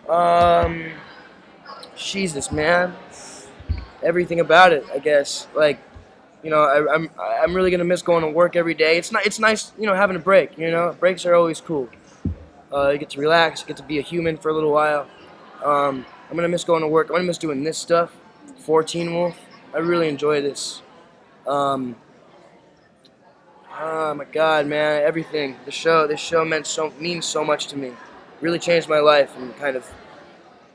Um, Jesus, man, everything about it. I guess I'm really gonna miss going to work every day. It's nice, having a break. Breaks are always cool. You get to relax, you get to be a human for a little while. I'm gonna miss going to work. I'm gonna miss doing this stuff for Teen Wolf. I really enjoy this. Um, oh my God, man, everything. This show means so much to me. Really changed my life and kind of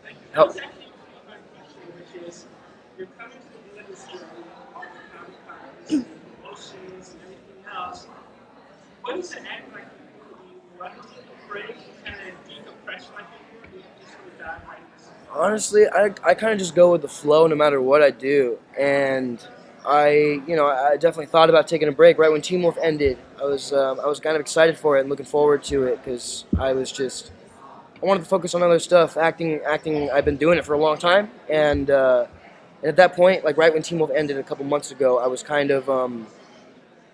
That helped. was actually my question, which is you're coming to the end of this year, all the Comic-Cons and promotions and everything else. What does it act like for you? Do you take a break and kind of decompress like you do, or do you just sort of dive right into something? Honestly, I kind of just go with the flow no matter what I do. And I definitely thought about taking a break right when Teen Wolf ended. I was kind of excited for it and looking forward to it because I wanted to focus on other stuff. Acting. I've been doing it for a long time, and at that point, like right when Teen Wolf ended a couple months ago, I was kind of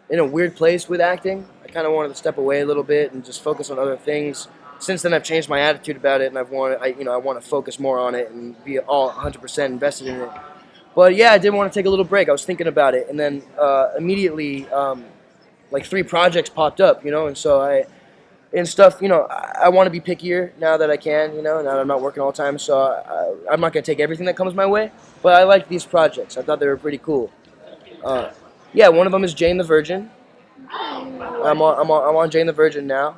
in a weird place with acting. I kind of wanted to step away a little bit and just focus on other things. Since then, I've changed my attitude about it, and I want to focus more on it and be all 100% invested in it. But yeah, I did want to take a little break. I was thinking about it, and then immediately, like three projects popped up, and so and stuff. I want to be pickier now that I can, now that I'm not working all the time. So I'm not gonna take everything that comes my way, but I like these projects. I thought they were pretty cool. Uh, yeah, one of them is Jane the Virgin. I'm on Jane the Virgin now.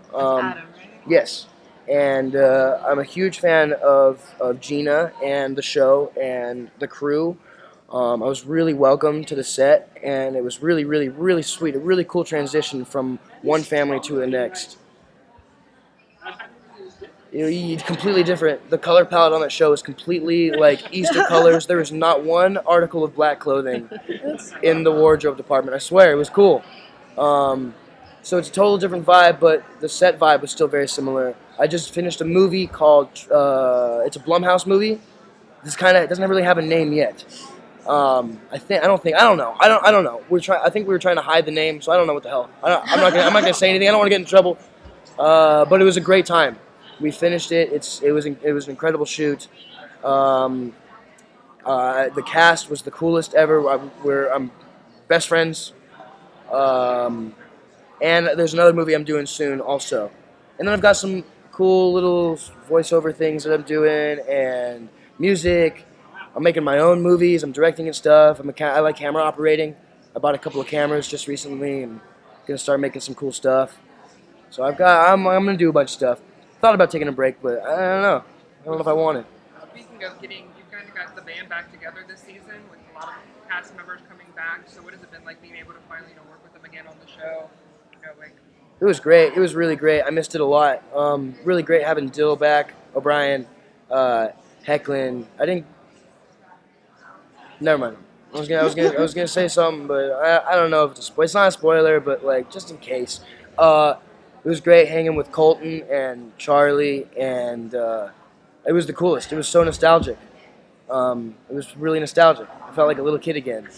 Yes, and I'm a huge fan of Gina and the show and the crew. I was really welcome to the set, and it was really, really, really sweet. A really cool transition from one family to the next. Completely different. The color palette on that show is completely like Easter colors. There is not one article of black clothing in the wardrobe department. I swear, it was cool. Um, so it's a total different vibe, but the set vibe was still very similar. I just finished a movie called it's a Blumhouse movie. This kind of doesn't really have a name yet. I don't know. I don't know. I think we were trying to hide the name, so I don't know what the hell. I'm not gonna say anything. I don't want to get in trouble. But it was a great time. We finished it. It was an incredible shoot. Um, the cast was the coolest ever. I'm best friends. Um, and there's another movie I'm doing soon also. And then I've got some cool little voiceover things that I'm doing and music. I'm making my own movies. I'm directing and stuff. I like camera operating. I bought a couple of cameras just recently and gonna start making some cool stuff. So I'm gonna do a bunch of stuff. Thought about taking a break, but I don't know. I don't know if I want it. Speaking of getting, you kind of got the band back together this season with a lot of cast members coming back. So what has it been like being able to finally, work with them again on the show? Like It was great. It was really great. I missed it a lot. Really great having Dill back, O'Brien, Hecklin. I didn't. Never mind. I was gonna say something, but I don't know if it's not a spoiler, but like just in case. It was great hanging with Colton and Charlie, and it was the coolest. It was so nostalgic. It was really nostalgic. I felt like a little kid again.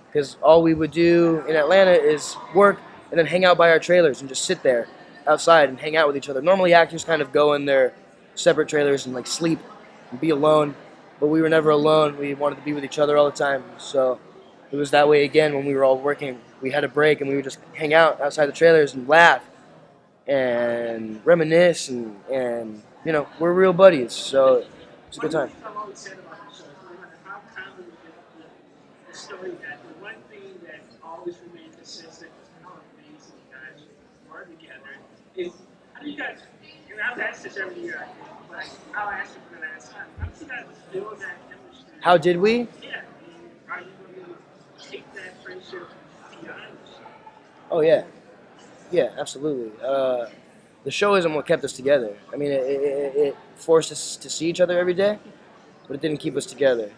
Because all we would do in Atlanta is work and then hang out by our trailers and just sit there outside and hang out with each other. Normally actors kind of go in their separate trailers and like sleep and be alone, but we were never alone. We wanted to be with each other all the time. So it was that way again when we were all working. We had a break and we would just hang out outside the trailers and laugh and reminisce and we're real buddies. So it's a good time. I've always said about the show is no matter how common the story that the one thing that always remains consistent is how amazing you guys are together. Is how do you guys, and I've asked this every year, I think, but I'll ask you for the last time. How do you guys build that chemistry? How did we? Yeah, are you going to take that friendship beyond the show? Oh yeah. Yeah, absolutely. The show isn't what kept us together. I mean, it forced us to see each other every day, but it didn't keep us together.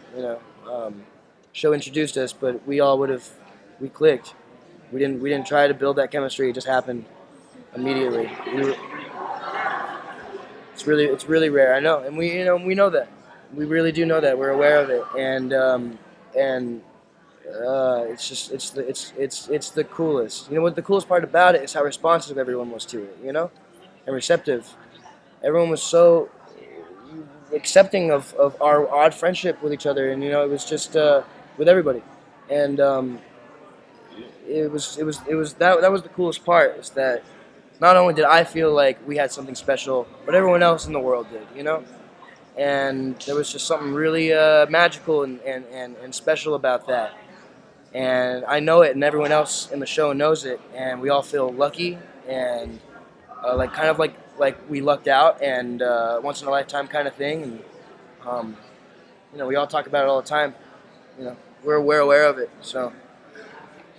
Show introduced us, but we clicked. We didn't try to build that chemistry. It just happened immediately. It's really rare. I know, and we know that. We really do know that. We're aware of it, and it's the coolest. What the coolest part about it is how responsive everyone was to it. And receptive. Everyone was so accepting of our odd friendship with each other, and it was just with everybody, and that was the coolest part. Is that not only did I feel like we had something special, but everyone else in the world did. And there was just something really magical and special about that. And I know it, and everyone else in the show knows it, and we all feel lucky and like kind of like we lucked out and once in a lifetime kind of thing. And um, we all talk about it all the time. We're aware of it, so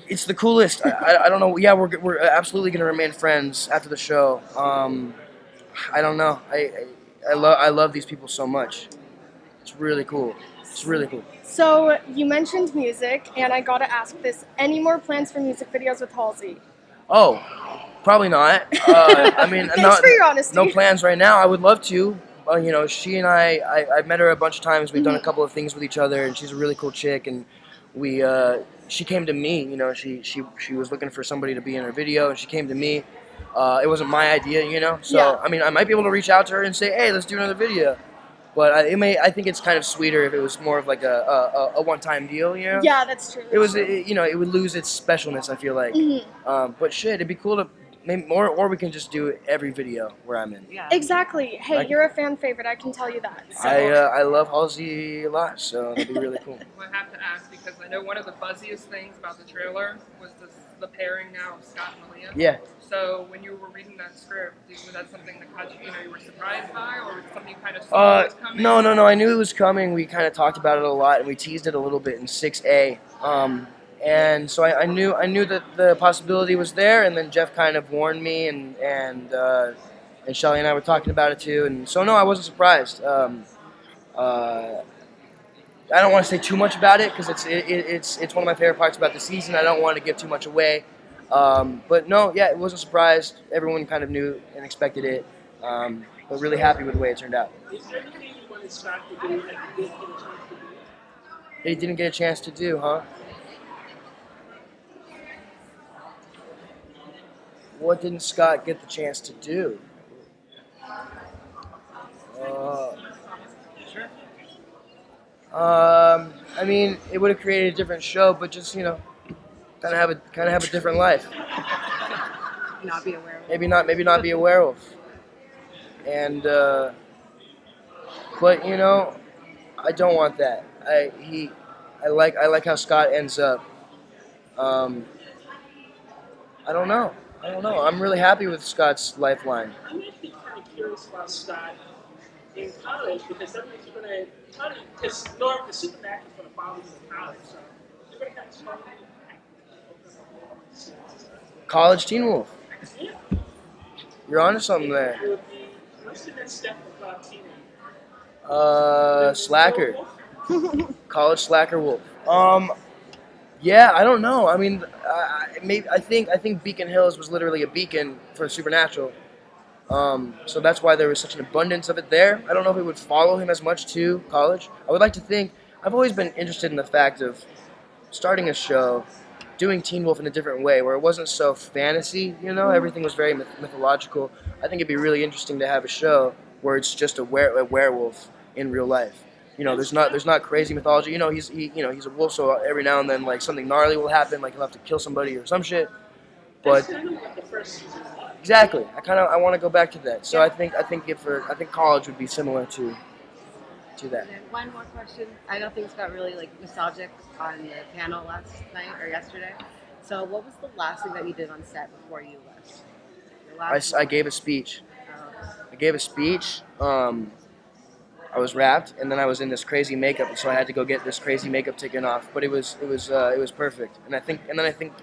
it's the coolest. I don't know. Yeah, we're absolutely gonna remain friends after the show. I don't know. I love these people so much. It's really cool. It's really cool. So you mentioned music, and I gotta ask this: any more plans for music videos with Halsey? Oh, probably not. I mean, Thanks for your honesty. no plans right now. I would love to. She and I've met her a bunch of times. We've done a couple of things with each other, and she's a really cool chick. And she came to me. She was looking for somebody to be in her video, and she came to me. It wasn't my idea. So Yeah. I mean, I might be able to reach out to her and say, hey, let's do another video. But I think it's kind of sweeter if it was more of like a one-time deal. Yeah, that's true. It was, it would lose its specialness. I feel like. But shit, it'd be cool to maybe more, or we can just do it every video where I'm in. Yeah. Exactly. Hey, you're a fan favorite. I can tell you that. So. I love Halsey a lot, so that'd be really cool. Well, I have to ask because I know one of the buzziest things about the trailer was the pairing now of Scott and Malia. Yeah. So when you were reading that script, was that something that caught you were surprised by, or was it something you kind of saw was coming? No. I knew it was coming. We kind of talked about it a lot, and we teased it a little bit in 6A. And so I knew that the possibility was there, and then Jeff kind of warned me, and Shelly and I were talking about it too, and so no, I wasn't surprised. I don't want to say too much about it because it's one of my favorite parts about the season. I don't want to give too much away, but no, yeah, it wasn't surprised. Everyone kind of knew and expected it, but really happy with the way it turned out. Is there anything you wanted Scott to do that you didn't get a chance to do? That he didn't get a chance to do, huh? What didn't Scott get the chance to do? Sure. I mean, it would have created a different show, but just kind of have a different life. Not be aware of it. Maybe not be a werewolf. And but I don't want that. I like how Scott ends up. I don't know. I'm really happy with Scott's lifeline. I'm actually kind of curious about Scott in college because that means you're going to, because Norm, the Supermax is going to follow you in college, so you're going to kind of start College Teen Wolf. Yeah. You're onto something there. It would be, what's the next step of Teen Wolf? Slacker. College Slacker Wolf. Yeah, I don't know. I mean, I think Beacon Hills was literally a beacon for Supernatural. So that's why there was such an abundance of it there. I don't know if it would follow him as much to college. I would like to think. I've always been interested in the fact of starting a show, doing Teen Wolf in a different way, where it wasn't so fantasy. Everything was very mythological. I think it'd be really interesting to have a show where it's just a werewolf in real life. There's not crazy mythology. He's a wolf, so every now and then like something gnarly will happen, like he'll have to kill somebody or some shit. But That's kind of like the first season. exactly, I want to go back to that. So I think college would be similar to that. And then one more question. I know things got really nostalgic on the panel last night or yesterday. So what was the last thing that you did on set before you left? Your last I gave a speech. Oh. I was wrapped, and then I was in this crazy makeup, so I had to go get this crazy makeup taken off. But it was perfect. And I think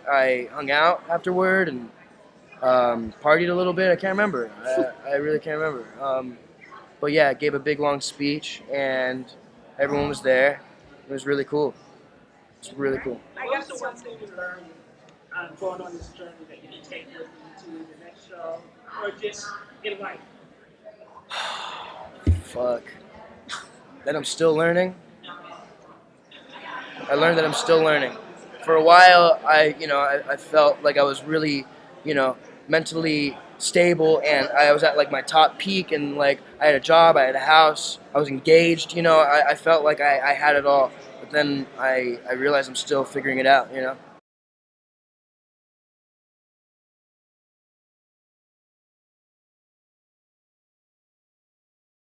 I hung out afterward and partied a little bit. I can't remember. I really can't remember. But yeah, I gave a big long speech, and everyone was there. It was really cool. It's really cool. What was the one thing you learned going on this journey that you can take with you to the next show, or just in life? Fuck. That I'm still learning. I learned that I'm still learning. For a while, I felt like I was really, mentally stable, and I was at like my top peak, and like I had a job, I had a house, I was engaged. I felt like I had it all. But then I realized I'm still figuring it out.